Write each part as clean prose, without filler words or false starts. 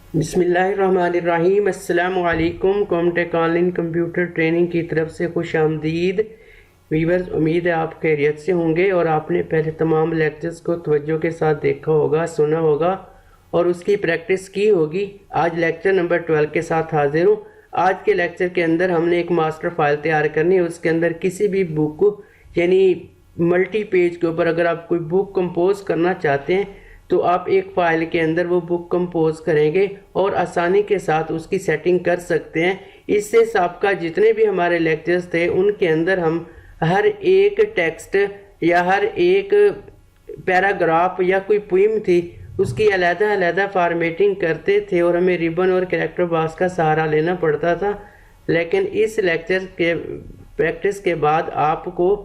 बिस्मिल्लाहिर्रहमानिर्रहीम। अस्सलामु अलैकुम। कॉमटेक ऑनलाइन कंप्यूटर ट्रेनिंग की तरफ से खुश आमदीद वीवर्स। उम्मीद है आप खैरियत से होंगे और आपने पहले तमाम लेक्चर्स को तवज्जो के साथ देखा होगा, सुना होगा और उसकी प्रैक्टिस की होगी। आज लेक्चर नंबर 12 के साथ हाजिर हूँ। आज के लेक्चर के अंदर हमने एक मास्टर फाइल तैयार करनी है। उसके अंदर किसी भी बुक को यानी मल्टी पेज के ऊपर अगर आप कोई बुक कंपोज करना चाहते हैं तो आप एक फ़ाइल के अंदर वो बुक कंपोज करेंगे और आसानी के साथ उसकी सेटिंग कर सकते हैं। इससे सबका जितने भी हमारे लेक्चर्स थे उनके अंदर हम हर एक टेक्स्ट या हर एक पैराग्राफ या कोई पोइम थी उसकी अलग-अलग फॉर्मेटिंग करते थे और हमें रिबन और कैरेक्टर बॉक्स का सहारा लेना पड़ता था। लेकिन इस लेक्चर के प्रैक्टिस के बाद आपको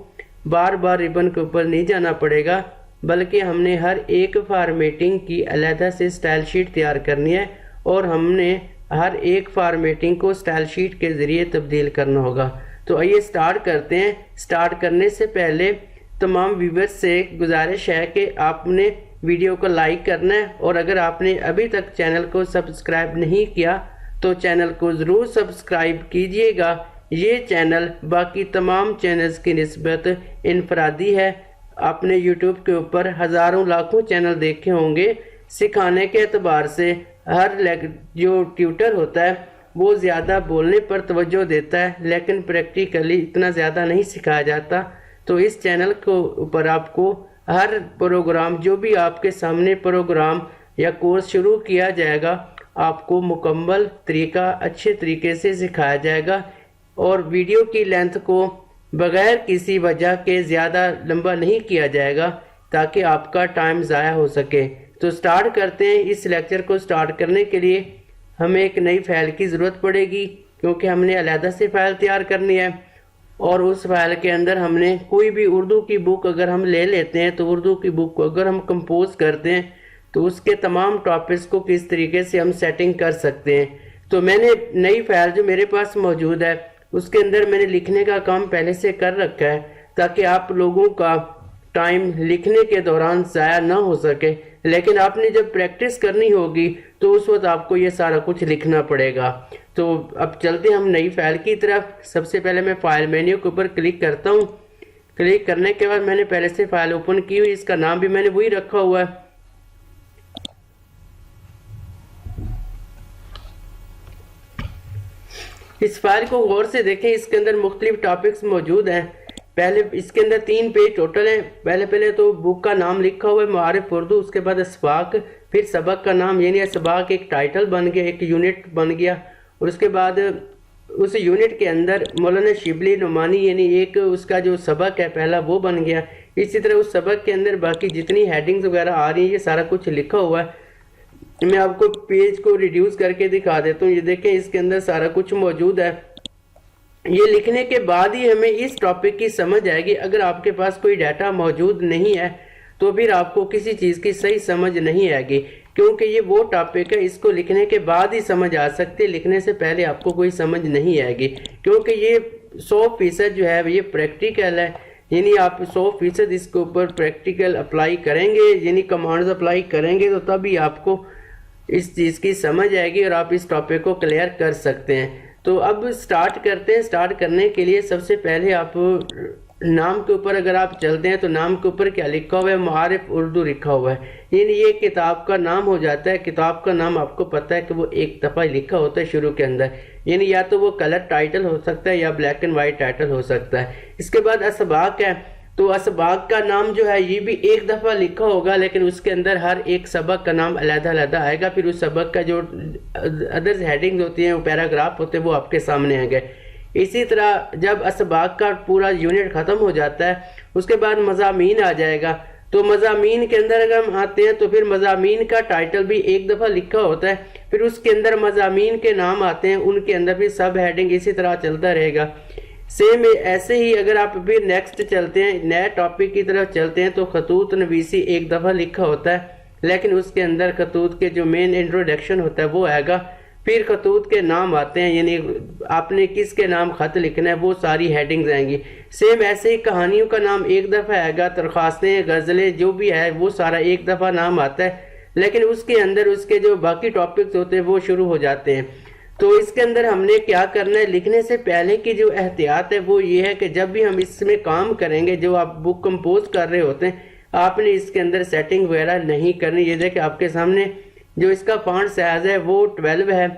बार बार रिबन के ऊपर नहीं जाना पड़ेगा, बल्कि हमने हर एक फॉर्मेटिंग की अलग से स्टाइल शीट तैयार करनी है और हमने हर एक फॉर्मेटिंग को स्टाइल शीट के ज़रिए तब्दील करना होगा। तो आइए स्टार्ट करते हैं। स्टार्ट करने से पहले तमाम व्यूवर्स से गुजारिश है कि आपने वीडियो को लाइक करना है और अगर आपने अभी तक चैनल को सब्सक्राइब नहीं किया तो चैनल को ज़रूर सब्सक्राइब कीजिएगा। ये चैनल बाकी तमाम चैनल्स की निस्बत इनफरादी है। आपने YouTube के ऊपर हज़ारों लाखों चैनल देखे होंगे। सिखाने के एतबार से हर जो ट्यूटर होता है वो ज़्यादा बोलने पर तवज्जो देता है, लेकिन प्रैक्टिकली इतना ज़्यादा नहीं सिखाया जाता। तो इस चैनल को ऊपर आपको हर प्रोग्राम जो भी आपके सामने प्रोग्राम या कोर्स शुरू किया जाएगा आपको मुकम्मल तरीका अच्छे तरीके से सिखाया जाएगा और वीडियो की लेंथ को बगैर किसी वजह के ज़्यादा लंबा नहीं किया जाएगा ताकि आपका टाइम ज़ाया हो सके। तो स्टार्ट करते हैं। इस लेक्चर को स्टार्ट करने के लिए हमें एक नई फ़ाइल की ज़रूरत पड़ेगी क्योंकि हमने अलग से फ़ाइल तैयार करनी है और उस फाइल के अंदर हमने कोई भी उर्दू की बुक अगर हम ले लेते हैं तो उर्दू की बुक को अगर हम कंपोज करते हैं तो उसके तमाम टॉपिक्स को किस तरीके से हम सेटिंग कर सकते हैं। तो मैंने नई फाइल जो मेरे पास मौजूद है उसके अंदर मैंने लिखने का काम पहले से कर रखा है ताकि आप लोगों का टाइम लिखने के दौरान ज़ाया ना हो सके। लेकिन आपने जब प्रैक्टिस करनी होगी तो उस वक्त आपको ये सारा कुछ लिखना पड़ेगा। तो अब चलते हैं हम नई फाइल की तरफ। सबसे पहले मैं फाइल मेन्यू के ऊपर क्लिक करता हूँ। क्लिक करने के बाद मैंने पहले से फाइल ओपन की हुई, इसका नाम भी मैंने वही रखा हुआ है। इस फाइल को गौर से देखें, इसके अंदर मुख्तलिफ टॉपिक्स मौजूद हैं। पहले इसके अंदर 3 पेज टोटल हैं। पहले तो बुक का नाम लिखा हुआ है मुआरिफ उर्दू, उसके बाद असबाक, फिर सबक का नाम यानी असबाक एक टाइटल बन गया, एक यूनिट बन गया और उसके बाद उस यूनिट के अंदर मौलाना शिबली नुमानी यानी एक उसका जो सबक है पहला वो बन गया। इसी तरह उस सबक के अंदर बाकी जितनी हेडिंग्स वगैरह आ रही है ये सारा कुछ लिखा हुआ है। मैं आपको पेज को रिड्यूस करके दिखा देता हूँ। ये देखें इसके अंदर सारा कुछ मौजूद है। ये लिखने के बाद ही हमें इस टॉपिक की समझ आएगी। अगर आपके पास कोई डाटा मौजूद नहीं है तो फिर आपको किसी चीज़ की सही समझ नहीं आएगी, क्योंकि ये वो टॉपिक है इसको लिखने के बाद ही समझ आ सकती है। लिखने से पहले आपको कोई समझ नहीं आएगी, क्योंकि ये 100% जो है ये प्रैक्टिकल है। यानी आप 100% इसके ऊपर प्रैक्टिकल अप्लाई करेंगे, यानी कमांड्स अप्लाई करेंगे तो तभी आपको इस चीज़ की समझ आएगी और आप इस टॉपिक को क्लियर कर सकते हैं। तो अब स्टार्ट करते हैं। स्टार्ट करने के लिए सबसे पहले आप नाम के ऊपर अगर आप चलते हैं तो नाम के ऊपर क्या लिखा हुआ है, मुआरिफ उर्दू लिखा हुआ है। यानी ये किताब का नाम हो जाता है। किताब का नाम आपको पता है कि वो एक दफ़ा लिखा होता है शुरू के अंदर, यानी या तो वो कलर टाइटल हो सकता है या ब्लैक एंड वाइट टाइटल हो सकता है। इसके बाद असबाक है, तो असबाक का नाम जो है ये भी एक दफ़ा लिखा होगा, लेकिन उसके अंदर हर एक सबक का नाम अलग-अलग आएगा। फिर उस सबक का जो अदर्स हेडिंग्स होती हैं वो पैराग्राफ होते हैं वो आपके सामने आएंगे। इसी तरह जब असबाक का पूरा यूनिट ख़त्म हो जाता है उसके बाद मज़ामीन आ जाएगा। तो मज़ामीन के अंदर अगर हम आते हैं तो फिर मज़ामीन का टाइटल भी एक दफ़ा लिखा होता है। फिर उसके अंदर मज़ामीन के नाम आते हैं, उनके अंदर भी सब हेडिंग इसी तरह चलता रहेगा। सेम ऐसे ही अगर आप फिर नेक्स्ट चलते हैं, नए टॉपिक की तरफ चलते हैं तो खतूत नवीसी एक दफ़ा लिखा होता है, लेकिन उसके अंदर खतूत के जो मेन इंट्रोडक्शन होता है वो आएगा। फिर खतूत के नाम आते हैं, यानी आपने किसके नाम ख़त लिखना है वो सारी हेडिंग्स आएंगी। सेम ऐसे ही कहानियों का नाम एक दफ़ा आएगा, दरख्वास्तें, गज़लें जो भी है वो सारा एक दफ़ा नाम आता है। लेकिन उसके अंदर उसके जो बाकी टॉपिक्स होते हैं वो शुरू हो जाते हैं। तो इसके अंदर हमने क्या करना है, लिखने से पहले की जो एहतियात है वो ये है कि जब भी हम इसमें काम करेंगे, जो आप बुक कंपोज कर रहे होते हैं, आपने इसके अंदर सेटिंग वगैरह नहीं करनी। ये देखिए आपके सामने जो इसका फॉन्ट साइज है वो 12 है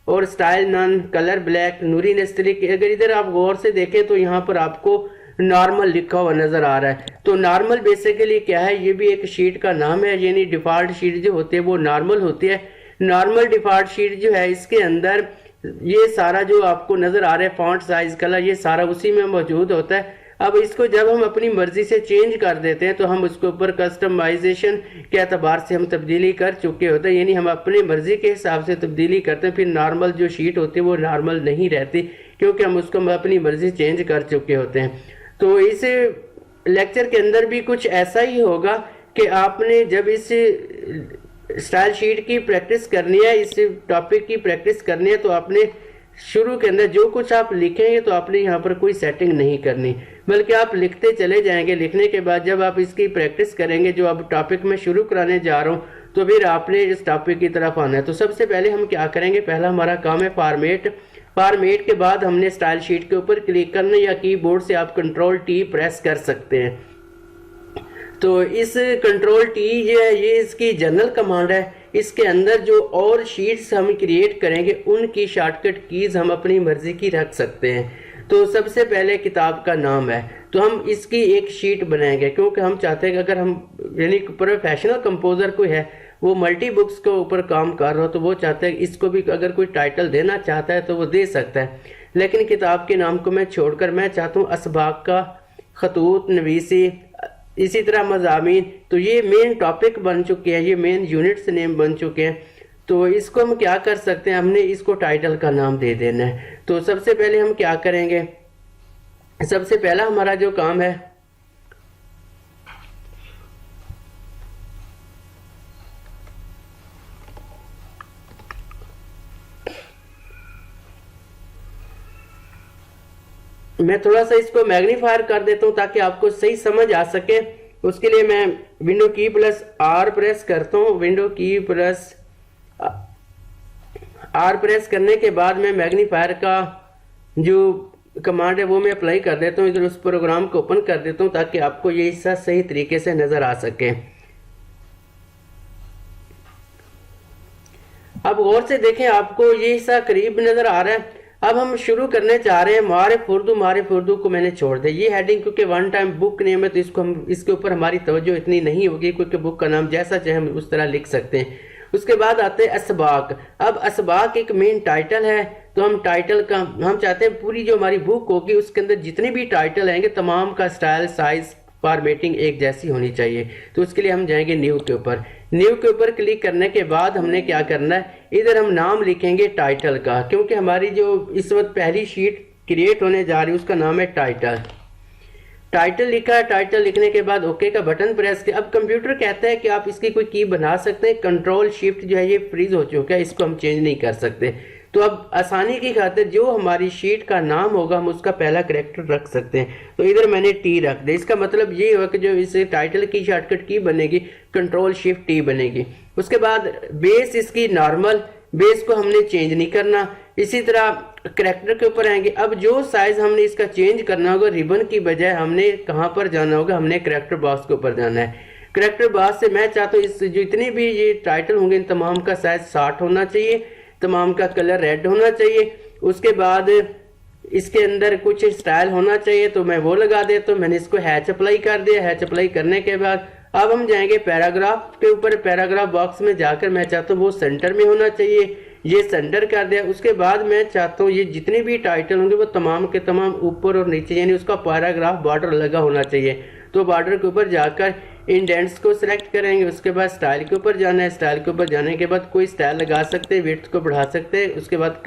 और स्टाइल नन, कलर ब्लैक, नूरी नेस्टलिक। अगर इधर आप गौर से देखें तो यहाँ पर आपको नॉर्मल लिखा हुआ नजर आ रहा है। तो नॉर्मल बेसिकली क्या है, ये भी एक शीट का नाम है, यानी डिफॉल्ट शीट जो होती है वो नॉर्मल होती है। नॉर्मल डिफॉल्ट शीट जो है इसके अंदर ये सारा जो आपको नजर आ रहा है फॉन्ट साइज कलर, ये सारा उसी में मौजूद होता है। अब इसको जब हम अपनी मर्जी से चेंज कर देते हैं तो हम उसके ऊपर कस्टमाइजेशन के एतबार से हम तब्दीली कर चुके होते हैं, यानी हम अपनी मर्जी के हिसाब से तब्दीली करते हैं। फिर नॉर्मल जो शीट होती है वो नॉर्मल नहीं रहती, क्योंकि हम उसको अपनी मर्जी चेंज कर चुके होते हैं। तो इस लेक्चर के अंदर भी कुछ ऐसा ही होगा कि आपने जब इस स्टाइल शीट की प्रैक्टिस करनी है, इस टॉपिक की प्रैक्टिस करनी है, तो आपने शुरू के अंदर जो कुछ आप लिखेंगे तो आपने यहाँ पर कोई सेटिंग नहीं करनी, बल्कि आप लिखते चले जाएंगे। लिखने के बाद जब आप इसकी प्रैक्टिस करेंगे, जो अब टॉपिक में शुरू कराने जा रहा हूँ, तो फिर आपने इस टॉपिक की तरफ आना है। तो सबसे पहले हम क्या करेंगे, पहला हमारा काम है फॉर्मेट। फॉर्मेट के बाद हमने स्टाइल शीट के ऊपर क्लिक करना, या कीबोर्ड से आप कंट्रोल टी प्रेस कर सकते हैं। तो इस कंट्रोल टी ये इसकी जनरल कमांड है। इसके अंदर जो और शीट्स हम क्रिएट करेंगे उनकी शॉर्टकट कीज हम अपनी मर्जी की रख सकते हैं। तो सबसे पहले किताब का नाम है, तो हम इसकी एक शीट बनाएंगे, क्योंकि हम चाहते हैं कि अगर हम यानी प्रोफेशनल कंपोजर कोई है, वो मल्टी बुक्स के ऊपर काम कर रहा हो, तो वो चाहते हैं इसको भी अगर कोई टाइटल देना चाहता है तो वो दे सकता है। लेकिन किताब के नाम को मैं छोड़कर मैं चाहता हूँ असबाक का, खतूत नवीसी, इसी तरह मज़ामीन। तो ये मेन टॉपिक बन चुके हैं, ये मेन यूनिट्स नेम बन चुके हैं। तो इसको हम क्या कर सकते हैं, हमने इसको टाइटल का नाम दे देना है। तो सबसे पहले हम क्या करेंगे, सबसे पहला हमारा जो काम है, मैं थोड़ा सा इसको मैग्नीफायर कर देता हूं ताकि आपको सही समझ आ सके। उसके लिए मैं विंडो की प्लस आर प्रेस करता हूं। विंडो की प्लस आर प्रेस करने के बाद मैं मैग्नीफायर का जो कमांड है वो मैं अप्लाई कर देता हूं। इधर उस प्रोग्राम को ओपन कर देता हूं ताकि आपको ये हिस्सा सही तरीके से नजर आ सके। अब गौर से देखें, आपको ये हिस्सा करीब नजर आ रहा है। अब हम शुरू करने चाह रहे हैं मारिफ उर्दू को मैंने छोड़ दिया। ये हेडिंग क्योंकि वन टाइम बुक नेम है, तो इसको हम इसके ऊपर हमारी तवज्जो इतनी नहीं होगी, क्योंकि बुक का नाम जैसा चाहे हम उस तरह लिख सकते हैं। उसके बाद आते हैं असबाक। अब असबाक एक मेन टाइटल है, तो हम टाइटल का हम चाहते हैं पूरी जो हमारी बुक होगी उसके अंदर जितने भी टाइटल आएंगे तमाम का स्टाइल, साइज, फॉर्मेटिंग एक जैसी होनी चाहिए। तो उसके लिए हम जाएंगे न्यू के ऊपर। न्यू के ऊपर क्लिक करने के बाद हमने क्या करना है, इधर हम नाम लिखेंगे टाइटल का, क्योंकि हमारी जो इस वक्त पहली शीट क्रिएट होने जा रही है उसका नाम है टाइटल। टाइटल लिखा है, टाइटल लिखने के बाद ओके का बटन प्रेस किया। अब कंप्यूटर कहता है कि आप इसकी कोई की बना सकते हैं। कंट्रोल शिफ्ट जो है ये फ्रीज हो चुका है, इसको हम चेंज नहीं कर सकते। तो अब आसानी की खातिर जो हमारी शीट का नाम होगा हम उसका पहला कैरेक्टर रख सकते हैं। तो इधर मैंने टी रख दिया। इसका मतलब ये होगा कि जो इस टाइटल की शॉर्टकट की बनेगी कंट्रोल शिफ्ट टी बनेगी। उसके बाद बेस इसकी नॉर्मल, बेस को हमने चेंज नहीं करना। इसी तरह कैरेक्टर के ऊपर आएंगे। अब जो साइज हमने इसका चेंज करना होगा, रिबन की बजाय हमने कहाँ पर जाना होगा, हमने कैरेक्टर बॉक्स के ऊपर जाना है। कैरेक्टर बॉक्स से मैं चाहता हूँ इस जितने भी ये टाइटल होंगे इन तमाम का साइज 60 होना चाहिए, तमाम का कलर रेड होना चाहिए। उसके बाद इसके अंदर कुछ स्टाइल होना चाहिए, तो मैं वो लगा देता हूँ। मैंने इसको हैच अप्लाई कर दिया। हैच अप्लाई करने के बाद अब हम जाएंगे पैराग्राफ के ऊपर। पैराग्राफ बॉक्स में जाकर मैं चाहता हूँ वो सेंटर में होना चाहिए, ये सेंटर कर दिया। उसके बाद मैं चाहता हूँ ये जितने भी टाइटल होंगे वो तमाम के तमाम ऊपर और नीचे यानी उसका पैराग्राफ बॉर्डर लगा होना चाहिए। तो बॉर्डर के ऊपर जाकर इंडेंट्स को सिलेक्ट करेंगे। उसके बाद स्टाइल के ऊपर जाना है। स्टाइल के ऊपर जाने के बाद कोई स्टाइल लगा सकते हैं, विड्थ को बढ़ा सकते हैं। उसके बाद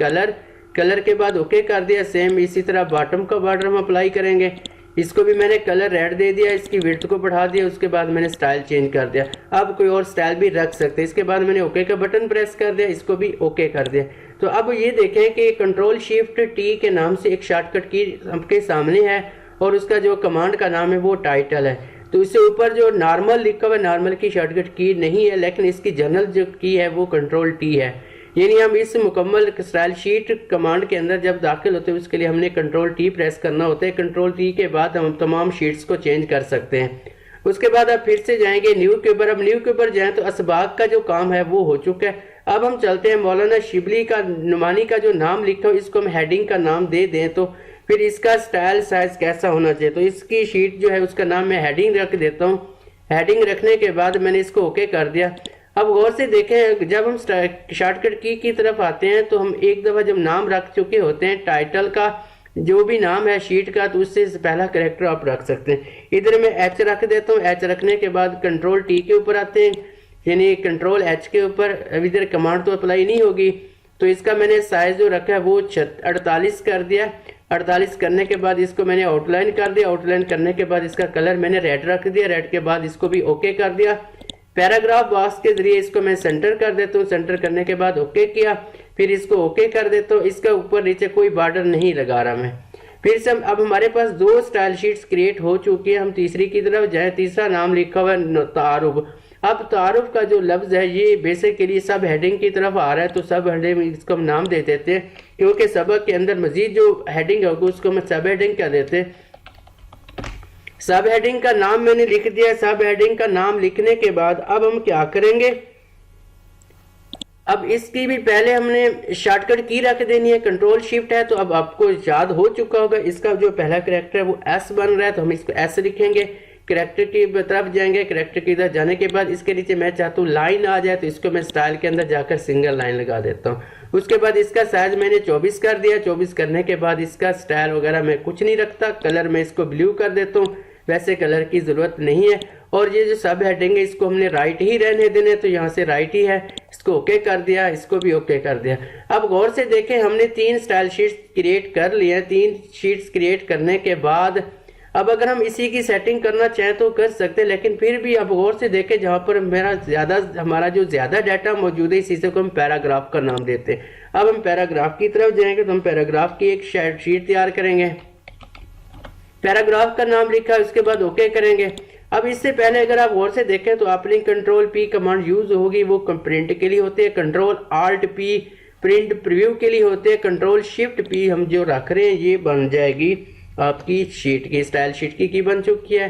कलर के बाद ओके कर दिया। सेम इसी तरह बॉटम का बॉर्डर हम अप्लाई करेंगे। इसको भी मैंने कलर रेड दे दिया, इसकी विड्थ को बढ़ा दिया। उसके बाद मैंने स्टाइल चेंज कर दिया। अब कोई और स्टाइल भी रख सकते हैं। इसके बाद मैंने ओके का बटन प्रेस कर दिया, इसको भी ओके कर दिया। तो अब ये देखें कि कंट्रोल शिफ्ट टी के नाम से एक शॉर्टकट की आपके सामने है और उसका जो कमांड का नाम है वो टाइटल है। तो इससे ऊपर जो नॉर्मल लिखा हुआ है, नॉर्मल की शॉर्टकट की नहीं है, लेकिन इसकी जनरल जो की है वो कंट्रोल टी है। यानी हम इस मुकम्मल स्टाइल शीट कमांड के अंदर जब दाखिल होते हैं उसके लिए हमने कंट्रोल टी प्रेस करना होता है। कंट्रोल टी के बाद हम तमाम शीट्स को चेंज कर सकते हैं। उसके बाद आप फिर से जाएंगे न्यू के ऊपर। अब न्यू के ऊपर जाएं तो असबाग का जो काम है वो हो चुका है। अब हम चलते हैं मौलाना शिबली का नुमानी का जो नाम लिखा हो इसको हम हेडिंग का नाम दे दें, तो फिर इसका स्टाइल साइज कैसा होना चाहिए, तो इसकी शीट जो है उसका नाम मैं हेडिंग रख देता हूँ। हेडिंग रखने के बाद मैंने इसको ओके कर दिया। अब गौर से देखें, जब हम शॉर्टकट की तरफ आते हैं तो हम एक दफ़ा जब नाम रख चुके होते हैं टाइटल का जो भी नाम है शीट का, तो उससे पहला कैरेक्टर आप रख सकते हैं। इधर मैं एच रख देता हूँ। एच रखने के बाद कंट्रोल टी के ऊपर आते हैं, यानी कंट्रोल एच के ऊपर। अब इधर कमांड तो अप्लाई नहीं होगी, तो इसका मैंने साइज जो रखा है वो 48 कर दिया। 48 करने के बाद इसको मैंने आउटलाइन कर दिया। आउटलाइन करने के बाद इसका कलर मैंने रेड रख दिया। रेड के बाद इसको भी ओके कर दिया। पैराग्राफ बॉक्स के जरिए इसको मैं सेंटर कर देता हूँ। सेंटर करने के बाद ओके किया, फिर इसको ओके कर देता हूँ। इसका ऊपर नीचे कोई बॉर्डर नहीं लगा रहा मैं। फिर से अब हमारे पास 2 स्टाइल शीट्स क्रिएट हो चुकी है। हम तीसरी की तरफ जाए। तीसरा नाम लिखा हुआ है तारुफ। अब तारुफ का जो लफ्ज है ये बेसिकली सब हेडिंग की तरफ आ रहा है, तो सब हेडिंग इसको हम नाम दे देते हैं, क्योंकि सबक के अंदर मजीद जो हेडिंग होगी उसको हम सब हेडिंग क्या देते हैं। सब हेडिंग का नाम मैंने लिख दिया। सब हेडिंग का नाम लिखने के बाद अब हम क्या करेंगे, अब इसकी भी पहले हमने शॉर्टकट की रख देनी है। कंट्रोल शिफ्ट है, तो अब आपको याद हो चुका होगा इसका जो पहला कैरेक्टर है वो एस बन रहा है, तो हम इसको एस लिखेंगे। कैरेक्टर की तरफ जाएंगे। कैरेक्टर की तरफ जाने के बाद इसके नीचे मैं चाहता हूँ लाइन आ जाए, तो इसको मैं स्टाइल के अंदर जाकर सिंगल लाइन लगा देता हूँ। उसके बाद इसका साइज मैंने 24 कर दिया। 24 करने के बाद इसका स्टाइल वगैरह मैं कुछ नहीं रखता। कलर मैं इसको ब्लू कर देता हूँ, वैसे कलर की ज़रूरत नहीं है। और ये जो सब हेडिंग है इसको हमने राइट ही रहने देने, तो यहाँ से राइट ही है। इसको ओके कर दिया, इसको भी ओके कर दिया। अब गौर से देखें, हमने 3 स्टाइल शीट्स क्रिएट कर लिए। 3 शीट्स क्रिएट करने के बाद अब अगर हम इसी की सेटिंग करना चाहें तो कर सकते हैं, लेकिन फिर भी अब गौर से देखें जहाँ पर हमारा जो ज़्यादा डाटा मौजूद है इसी से को हम पैराग्राफ का नाम देते हैं। अब हम पैराग्राफ की तरफ जाएंगे तो हम पैराग्राफ की एक शीट तैयार करेंगे। पैराग्राफ का नाम लिखा है, उसके बाद ओके करेंगे। अब इससे पहले अगर आप गौर से देखें तो अपनी कंट्रोल पी कमांड यूज होगी, वो प्रिंट के लिए होते हैं। Control alt P print preview के लिए होते हैं। कंट्रोल शिफ्ट पी हम जो रख रहे हैं ये बन जाएगी आपकी शीट की, स्टाइल शीट की बन चुकी है।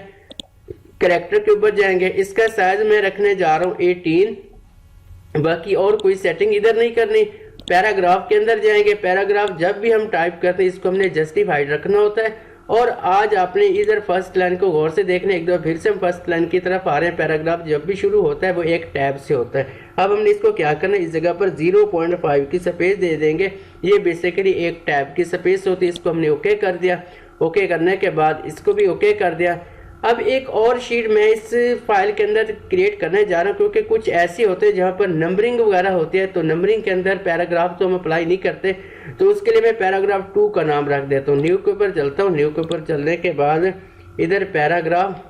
कैरेक्टर के ऊपर जाएंगे। इसका साइज मैं रखने जा रहा हूँ 18। बाकी और कोई सेटिंग इधर नहीं करनी। पैराग्राफ के अंदर जाएंगे। पैराग्राफ जब भी हम टाइप करते हैं इसको हमने जस्टिफाइड रखना होता है। और आज आपने इधर फर्स्ट लाइन को गौर से देखना। एक दो फिर से हम फर्स्ट लाइन की तरफ आ रहे हैं। पैराग्राफ जब भी शुरू होता है वो एक टैब से होता है। अब हमने इसको क्या करना है, इस जगह पर 0.5 की स्पेस दे देंगे। ये बेसिकली एक टैब की स्पेस होती है। इसको हमने ओके कर दिया। ओके करने के बाद इसको भी ओके कर दिया। अब एक और शीट मैं इस फाइल के अंदर क्रिएट करने जा रहा हूँ, क्योंकि कुछ ऐसे होते हैं जहाँ पर नंबरिंग वगैरह होती है, तो नंबरिंग के अंदर पैराग्राफ तो हम अप्लाई नहीं करते, तो उसके लिए मैं पैराग्राफ 2 का नाम रख देता हूँ। न्यू के ऊपर चलता हूँ। न्यू के ऊपर चलने के बाद इधर पैराग्राफ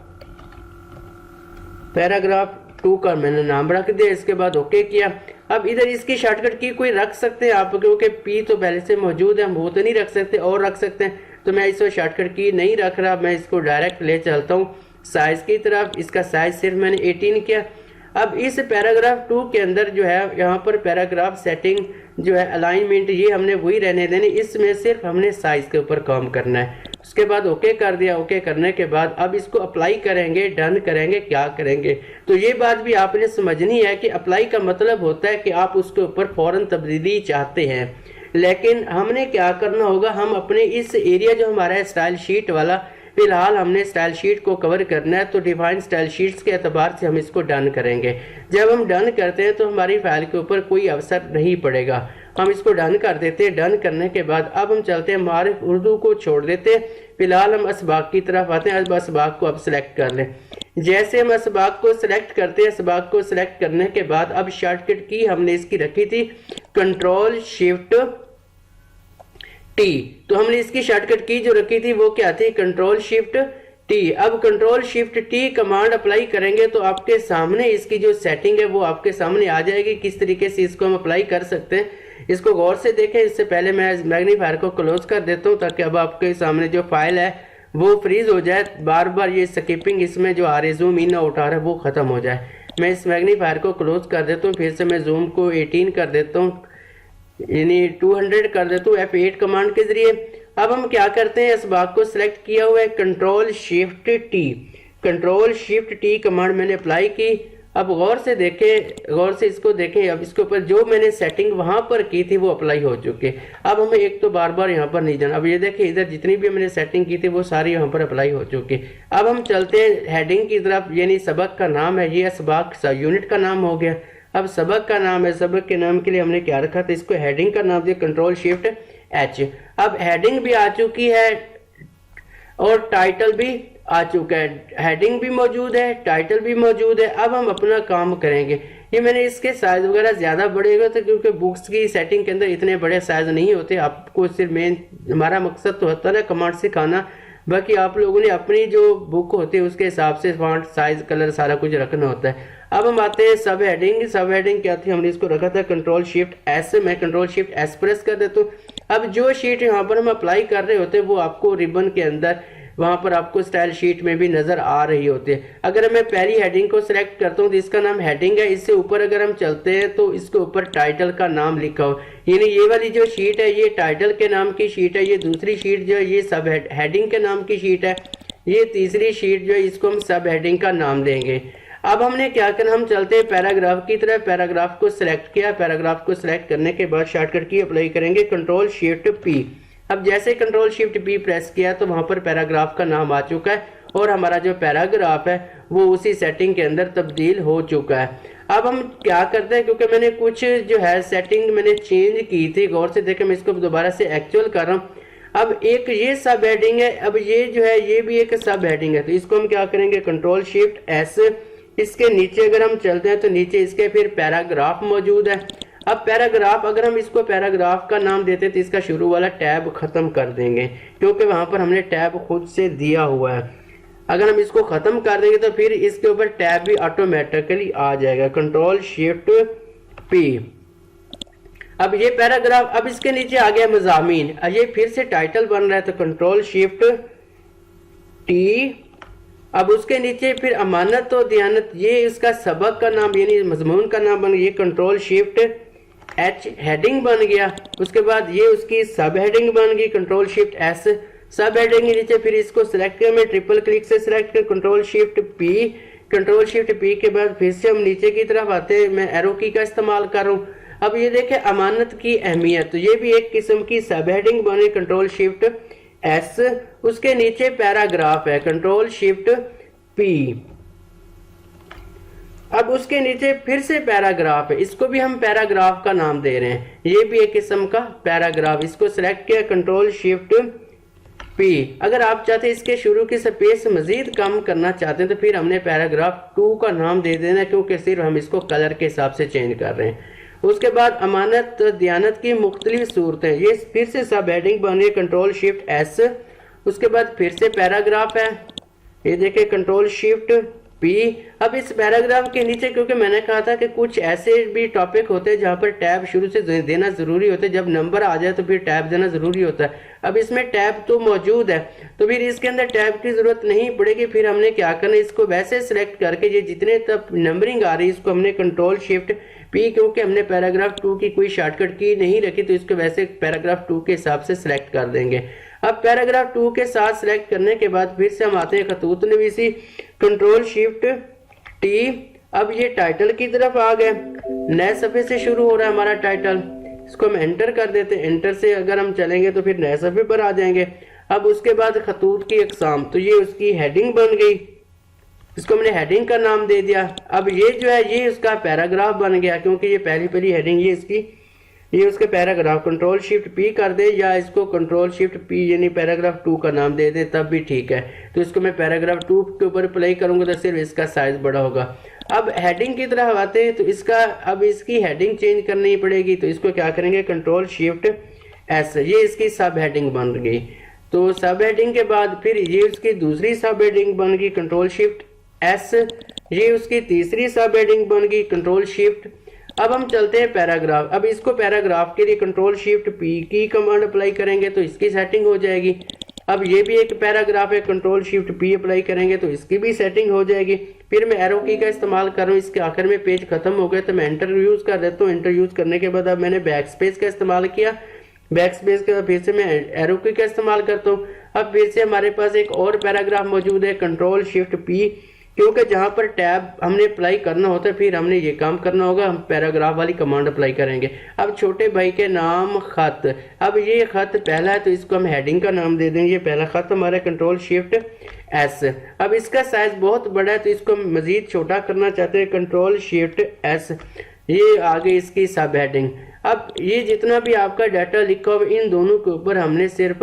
2 का मैंने नाम रख दिया। इसके बाद ओके किया। अब इधर इसकी शॉर्टकट की कोई रख सकते हैं आप, क्योंकि पी तो पहले से मौजूद है, हम वो तो नहीं रख सकते और रख सकते हैं, तो मैं इसको शॉर्टकट की नहीं रख रहा। मैं इसको डायरेक्ट ले चलता हूँ साइज की तरफ। इसका साइज सिर्फ मैंने 18 किया। अब इस पैराग्राफ 2 के अंदर जो है यहाँ पर पैराग्राफ सेटिंग जो है अलाइनमेंट, ये हमने वही रहने देनी। इसमें सिर्फ हमने साइज के ऊपर काम करना है। उसके बाद ओके कर दिया। ओके करने के बाद अब इसको अप्लाई करेंगे, डन करेंगे, क्या करेंगे, तो ये बात भी आपने समझनी है कि अप्लाई का मतलब होता है कि आप उसके ऊपर फौरन तब्दीली चाहते हैं। लेकिन हमने क्या करना होगा, हम अपने इस एरिया जो हमारा है स्टाइल शीट वाला, फिलहाल हमने स्टाइल शीट को कवर करना है, तो डिफाइन स्टाइल शीट्स के एतबार से हम इसको डन करेंगे। जब हम डन करते हैं तो हमारी फाइल के ऊपर कोई असर नहीं पड़ेगा। हम इसको डन कर देते हैं। डन करने के बाद अब हम चलते हैं मारिफ उर्दू को छोड़ देते हैं। फिलहाल हम असबाग की तरफ आते हैं। असबाग को अब सिलेक्ट कर लें। जैसे हम असबाग को सिलेक्ट करते हैं, असबाग को सिलेक्ट करने के बाद अब शॉर्टकट की हमने इसकी रखी थी कंट्रोल शिफ्ट टी, तो हमने इसकी शॉर्टकट की जो रखी थी वो क्या थी, कंट्रोल शिफ्ट टी। अब control shift T command apply करेंगे तो आपके सामने इसकी जो सेटिंग है वो आपके सामने आ जाएगी, किस तरीके से इसको हम अप्लाई कर सकते हैं। इसको गौर से देखें। इससे पहले मैं मैग्नीफायर को क्लोज कर देता हूँ ताकि अब आपके सामने जो फाइल है वो फ्रीज हो जाए, बार बार ये स्किपिंग इसमें जो आ रही है जूम इन आउट आ रहा है वो ख़त्म हो जाए। मैं इस मैग्नीफायर को क्लोज कर देता हूँ, फिर से मैं जूम को 18 कर देता हूँ, यानी 200 कर देता हूँ F8 कमांड के जरिए। अब हम क्या करते हैं, इस बाग को सिलेक्ट किया हुआ है, कंट्रोल शिफ्ट टी कमांड मैंने अप्लाई की। अब गौर से देखें, गौर से इसको देखें, अब इसके ऊपर जो मैंने सेटिंग वहां पर की थी वो अप्लाई हो चुकी है। अब हमें एक तो बार बार यहाँ पर नहीं जाना। अब ये देखिए इधर जितनी भी मैंने सेटिंग की थी वो सारी यहाँ पर अप्लाई हो चुकी है। अब हम चलते हैं हेडिंग की तरफ, यानी सबक का नाम है, ये सबक यूनिट का नाम हो गया। अब सबक का नाम है, सबक के नाम के लिए हमने क्या रखा था, इसको हेडिंग का नाम दिया कंट्रोल शिफ्ट एच। अब हेडिंग भी आ चुकी है और टाइटल भी आ चुका है, हेडिंग भी मौजूद है, टाइटल भी मौजूद है। अब हम अपना काम करेंगे। ये मैंने इसके साइज वगैरह ज़्यादा बड़े हुए थे क्योंकि बुक्स की सेटिंग के अंदर इतने बड़े साइज नहीं होते। आपको सिर्फ मेन हमारा मकसद तो होता है ना कमांड सिखाना, बाकी आप लोगों ने अपनी जो बुक होती है उसके हिसाब से फॉन्ट साइज कलर सारा कुछ रखना होता है। अब हम आते हैं सब हेडिंग क्या थी, हमने इसको रखा था कंट्रोल शिफ्ट एस। मैं कंट्रोल शिफ्ट एस प्रेस कर देता हूँ। अब जो शीट यहाँ पर हम अप्लाई कर रहे होते हैं वो आपको रिबन के अंदर वहां पर आपको स्टाइल शीट में भी नजर आ रही होती है। अगर मैं पहली हेडिंग को सिलेक्ट करता हूँ तो इसका नाम हेडिंग है। इससे ऊपर अगर हम चलते हैं तो इसके ऊपर टाइटल का नाम लिखा हो, यानी ये वाली जो शीट है ये टाइटल के नाम की शीट है, ये दूसरी शीट जो है ये सब हेडिंग के नाम की शीट है, ये तीसरी शीट जो है इसको हम सब हेडिंग का नाम देंगे। अब हमने क्या करना, हम चलते हैं पैराग्राफ की तरफ। पैराग्राफ को सिलेक्ट किया, पैराग्राफ को सिलेक्ट करने के बाद शॉर्टकट की अप्लाई करेंगे कंट्रोल शिफ्ट पी। अब जैसे कंट्रोल शिफ्ट पी प्रेस किया तो वहां पर पैराग्राफ का नाम आ चुका है और हमारा जो पैराग्राफ है वो उसी सेटिंग के अंदर तब्दील हो चुका है। अब हम क्या करते हैं, क्योंकि मैंने कुछ जो है सेटिंग मैंने चेंज की थी, गौर से देखें, मैं इसको दोबारा से एक्चुअल कर रहा हूँ। अब एक ये सब हेडिंग है, अब ये जो है ये भी एक सब हेडिंग है, तो इसको हम क्या करेंगे कंट्रोल शिफ्ट एस। इसके नीचे अगर हम चलते हैं तो नीचे इसके फिर पैराग्राफ मौजूद है। अब पैराग्राफ, अगर हम इसको पैराग्राफ का नाम देते तो इसका शुरू वाला टैब खत्म कर देंगे क्योंकि वहां पर हमने टैब खुद से दिया हुआ है। अगर हम इसको खत्म कर देंगे तो फिर इसके ऊपर टैब भी ऑटोमेटिकली आ जाएगा, कंट्रोल शिफ्ट पी। अब ये पैराग्राफ, अब इसके नीचे आ गया मज़ामीन, ये फिर से टाइटल बन रहा है तो कंट्रोल शिफ्ट टी। अब उसके नीचे फिर अमानत और दियानत, ये इसका सबक का नाम यानी मजमून का नाम बन गया, ये कंट्रोल शिफ्ट एच हेडिंग बन गया। उसके बाद ये उसकी सब हेडिंग बन गई कंट्रोल शिफ्ट एस। सब हेडिंग के नीचे फिर इसको सिलेक्ट कर, मैं ट्रिपल क्लिक से सिलेक्ट कर control shift P. Control shift P के बाद फिर से हम नीचे की तरफ आते हैं, मैं एरो की का इस्तेमाल कर रहा हूँ। अब ये देखें अमानत की अहमियत, तो ये भी एक किस्म की सब हेडिंग बनी कंट्रोल शिफ्ट एस। उसके नीचे पैराग्राफ है कंट्रोल शिफ्ट पी। अब उसके नीचे फिर से पैराग्राफ है, इसको भी हम पैराग्राफ का नाम दे रहे हैं, ये भी एक किस्म का पैराग्राफ। इसको सिलेक्ट किया कंट्रोल शिफ्ट पी। अगर आप चाहते हैं इसके शुरू की स्पेस मजीद कम करना चाहते हैं तो फिर हमने पैराग्राफ 2 का नाम दे देना क्योंकि सिर्फ हम इसको कलर के हिसाब से चेंज कर रहे हैं। उसके बाद अमानत दियानत की मुख्तलिफ सूरतें, ये फिर से सब हेडिंग बनी कंट्रोल शिफ्ट एस। उसके बाद फिर से पैराग्राफ है, ये देखिए कंट्रोल शिफ्ट पी। अब इस पैराग्राफ के नीचे, क्योंकि मैंने कहा था कि कुछ ऐसे भी टॉपिक होते हैं जहाँ पर टैब शुरू से देना जरूरी होता है, जब नंबर आ जाए तो फिर टैब देना जरूरी होता है। अब इसमें टैब तो मौजूद है तो फिर इसके अंदर टैब की जरूरत नहीं पड़ेगी। फिर हमने क्या करना, इसको वैसे सिलेक्ट करके ये जितने तक नंबरिंग आ रही है इसको हमने कंट्रोल शिफ्ट पी, क्योंकि हमने पैराग्राफ 2 की कोई शॉर्टकट की नहीं रखी तो इसको वैसे पैराग्राफ 2 के हिसाब से सिलेक्ट कर देंगे। अब पैराग्राफ 2 के साथ सिलेक्ट करने के बाद फिर से हम आते हैं खतूत नवीसी कंट्रोल शिफ्ट टी। अब ये टाइटल की तरफ आ गए, नए सफ़े से शुरू हो रहा है हमारा टाइटल, इसको हम एंटर कर देते हैं। एंटर से अगर हम चलेंगे तो फिर नए सफ़े पर आ जाएंगे। अब उसके बाद खतूत की अक़साम, तो ये उसकी हेडिंग बन गई, इसको हमने हेडिंग का नाम दे दिया। अब ये जो है ये उसका पैराग्राफ बन गया क्योंकि ये पहली हेडिंग ये इसकी, ये उसके पैराग्राफ कंट्रोल शिफ्ट पी कर दे या इसको कंट्रोल शिफ्ट पी यानी पैराग्राफ 2 का नाम दे दे तब भी ठीक है। तो इसको मैं पैराग्राफ 2 के ऊपर प्ले करूंगा तो सिर्फ इसका साइज बड़ा होगा। अब हेडिंग की तरफ आते हैं तो इसका, अब इसकी हेडिंग चेंज करनी पड़ेगी तो इसको क्या करेंगे कंट्रोल शिफ्ट एस, ये इसकी सब हेडिंग बन गई। तो सब हेडिंग के बाद फिर ये उसकी दूसरी सब हेडिंग बन गई कंट्रोल शिफ्ट एस, ये उसकी तीसरी सब हेडिंग बन गई कंट्रोल शिफ्ट। अब हम चलते हैं पैराग्राफ। अब इसको पैराग्राफ के लिए कंट्रोल शिफ्ट पी की कमांड अप्लाई करेंगे तो इसकी सेटिंग हो जाएगी। अब ये भी एक पैराग्राफ है, कंट्रोल शिफ्ट पी अप्लाई करेंगे तो इसकी भी सेटिंग हो जाएगी। फिर मैं एरो की का इस्तेमाल कर रहा हूँ, इसके आखिर में पेज खत्म हो गया तो मैं एंटर यूज कर देता हूँ। एंटर यूज करने के बाद अब मैंने बैक स्पेस का इस्तेमाल किया, बैक स्पेस के बाद फिर से मैं एरो की का इस्तेमाल करता हूँ। अब फिर से हमारे पास एक और पैराग्राफ मौजूद है, कंट्रोल शिफ्ट पी, क्योंकि जहां पर टैब हमने अप्लाई करना होता है फिर हमने ये काम करना होगा, हम पैराग्राफ वाली कमांड अप्लाई करेंगे। अब छोटे भाई के नाम खत, अब ये खत पहला है तो इसको हम हेडिंग का नाम दे देंगे, ये पहला खत हमारा कंट्रोल शिफ्ट एस। अब इसका साइज बहुत बड़ा है तो इसको हम मजीद छोटा करना चाहते हैं, कंट्रोल शिफ्ट एस, ये आगे इसकी सब हेडिंग। अब ये जितना भी आपका डाटा लिखा हो इन दोनों के ऊपर हमने सिर्फ,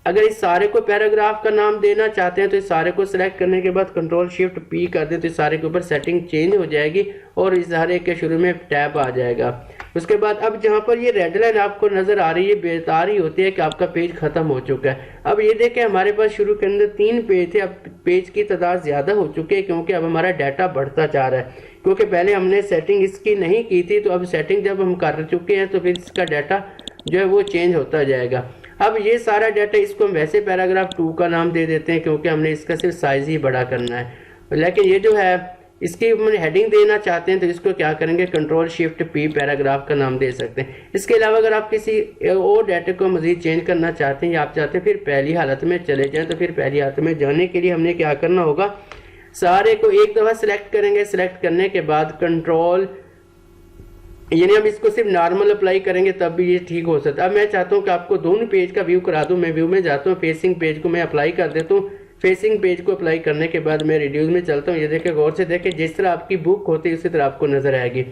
अगर इस सारे को पैराग्राफ का नाम देना चाहते हैं तो इस सारे को सिलेक्ट करने के बाद कंट्रोल शिफ्ट पी कर दे तो इस सारे के ऊपर सेटिंग चेंज हो जाएगी और इस सारे के शुरू में टैब आ जाएगा। उसके बाद अब जहां पर ये रेड लाइन आपको नजर आ रही है बता रही होती है कि आपका पेज खत्म हो चुका है। अब ये देखें हमारे पास शुरू के अंदर 3 पेज थे, अब पेज की तादाद ज्यादा हो चुकी है क्योंकि अब हमारा डाटा बढ़ता जा रहा है, क्योंकि पहले हमने सेटिंग इसकी नहीं की थी तो अब सेटिंग जब हम कर चुके हैं तो फिर इसका डाटा जो है वो चेंज होता जाएगा। अब ये सारा डाटा इसको हम वैसे पैराग्राफ 2 का नाम दे देते हैं क्योंकि हमने इसका सिर्फ साइज ही बड़ा करना है, लेकिन ये जो है इसकी हम हेडिंग देना चाहते हैं तो इसको क्या करेंगे, कंट्रोल शिफ्ट पी पैराग्राफ का नाम दे सकते हैं। इसके अलावा अगर आप किसी और डाटा को मजीद चेंज करना चाहते हैं या आप चाहते हैं फिर पहली हालत में चले जाएं तो फिर पहली हालत में जाने के लिए हमने क्या करना होगा, सारे को एक दफ़ा सिलेक्ट करेंगे। सिलेक्ट करने के बाद कंट्रोल, यानी हम इसको सिर्फ नॉर्मल अप्लाई करेंगे तब भी ये ठीक हो सकता है। अब मैं चाहता हूँ कि आपको दोनों पेज का व्यू करा दूँ, मैं व्यू में जाता हूँ, फेसिंग पेज को मैं अप्लाई कर देता हूँ। फेसिंग पेज को अप्लाई करने के बाद मैं रिड्यूस में चलता हूँ, ये देखें गौर से देखें जिस तरह आपकी बुक होती है उसी तरह आपको नजर आएगी।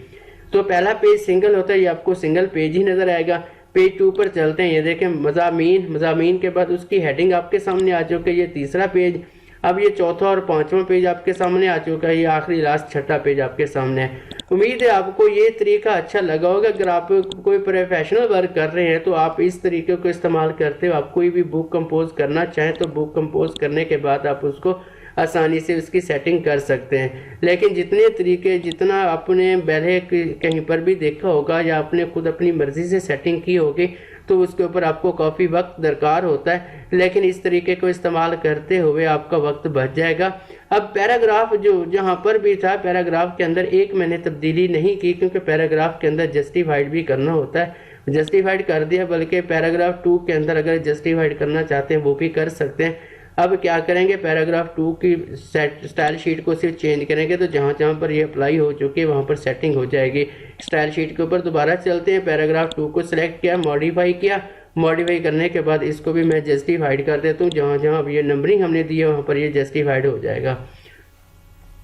तो पहला पेज सिंगल होता है, ये आपको सिंगल पेज ही नजर आएगा। पेज 2 पर चलते हैं, ये देखें मज़ामीन, मज़ामीन के बाद उसकी हेडिंग आपके सामने आ चुकी है, ये तीसरा पेज। अब ये चौथा और 5वां पेज आपके सामने आ चुका है, ये आखिरी लास्ट 6ठा पेज आपके सामने है। उम्मीद है आपको ये तरीका अच्छा लगा होगा। अगर आप कोई प्रोफेशनल वर्क कर रहे हैं तो आप इस तरीके को इस्तेमाल करते हो। आप कोई भी बुक कंपोज करना चाहें तो बुक कंपोज करने के बाद आप उसको आसानी से उसकी सेटिंग कर सकते हैं। लेकिन जितने तरीके, जितना आपने पहले कहीं पर भी देखा होगा या आपने खुद अपनी मर्जी से सेटिंग की होगी तो उसके ऊपर आपको काफ़ी वक्त दरकार होता है, लेकिन इस तरीके को इस्तेमाल करते हुए आपका वक्त बच जाएगा। अब पैराग्राफ जो जहाँ पर भी था, पैराग्राफ के अंदर एक मैंने तब्दीली नहीं की क्योंकि पैराग्राफ के अंदर जस्टिफाइड भी करना होता है, जस्टिफाइड कर दिया। बल्कि पैराग्राफ 2 के अंदर अगर जस्टिफाइड करना चाहते हैं वो भी कर सकते हैं। अब क्या करेंगे, पैराग्राफ 2 की स्टाइल शीट को सिर्फ चेंज करेंगे तो जहाँ जहाँ पर ये अप्लाई हो चुकी है वहाँ पर सेटिंग हो जाएगी। स्टाइल शीट के ऊपर दोबारा चलते हैं, पैराग्राफ 2 को सिलेक्ट किया, मॉडिफाई किया, मॉडिफाई करने के बाद इसको भी मैं जस्टिफाइड कर देता हूँ। जहाँ जहाँ अब ये नंबरिंग हमने दी है वहाँ पर ये जस्टिफाइड हो जाएगा।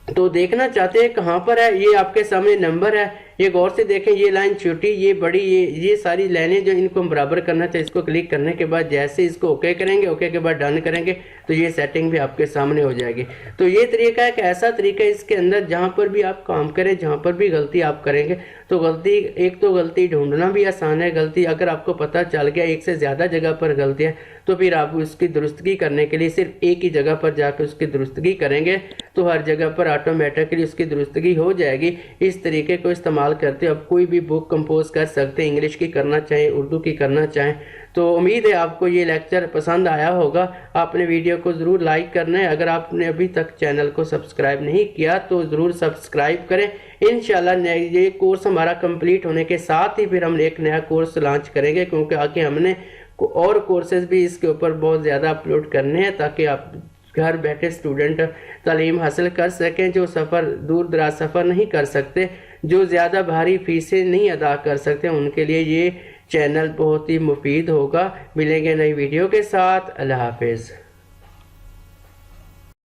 तो देखना चाहते हैं कहाँ पर है, ये आपके सामने नंबर है, ये गौर से देखें, ये लाइन छोटी, ये बड़ी, ये सारी लाइनें जो इनको हम बराबर करना चाहिए। इसको क्लिक करने के बाद जैसे इसको ओके करेंगे, ओके के बाद डन करेंगे तो ये सेटिंग भी आपके सामने हो जाएगी। तो ये तरीका है, एक ऐसा तरीका है इसके अंदर जहाँ पर भी आप काम करें, जहाँ पर भी गलती आप करेंगे तो गलती, एक तो गलती ढूंढना भी आसान है। गलती अगर आपको पता चल गया एक से ज़्यादा जगह पर गलती है तो फिर आप उसकी दुरुस्तगी करने के लिए सिर्फ एक ही जगह पर जाकर उसकी दुरुस्तगी करेंगे तो हर जगह पर ऑटोमेटिकली उसकी दुरुस्तगी हो जाएगी। इस तरीके को इस्तेमाल करते आप कोई भी बुक कंपोज कर सकते हैं, इंग्लिश की करना चाहें, उर्दू की करना चाहें। तो उम्मीद है आपको ये लेक्चर पसंद आया होगा। आपने वीडियो को ज़रूर लाइक करना है। अगर आपने अभी तक चैनल को सब्सक्राइब नहीं किया तो ज़रूर सब्सक्राइब करें। इंशाल्लाह ये कोर्स हमारा कंप्लीट होने के साथ ही फिर हम एक नया कोर्स लॉन्च करेंगे, क्योंकि आगे हमने और कोर्सेज भी इसके ऊपर बहुत ज़्यादा अपलोड करने हैं ताकि आप घर बैठे स्टूडेंट तालीम हासिल कर सकें। जो सफ़र, दूर दराज सफ़र नहीं कर सकते, जो ज़्यादा भारी फीसें नहीं अदा कर सकते, उनके लिए ये चैनल बहुत ही मुफीद होगा। मिलेंगे नई वीडियो के साथ। अल्लाह हाफिज़।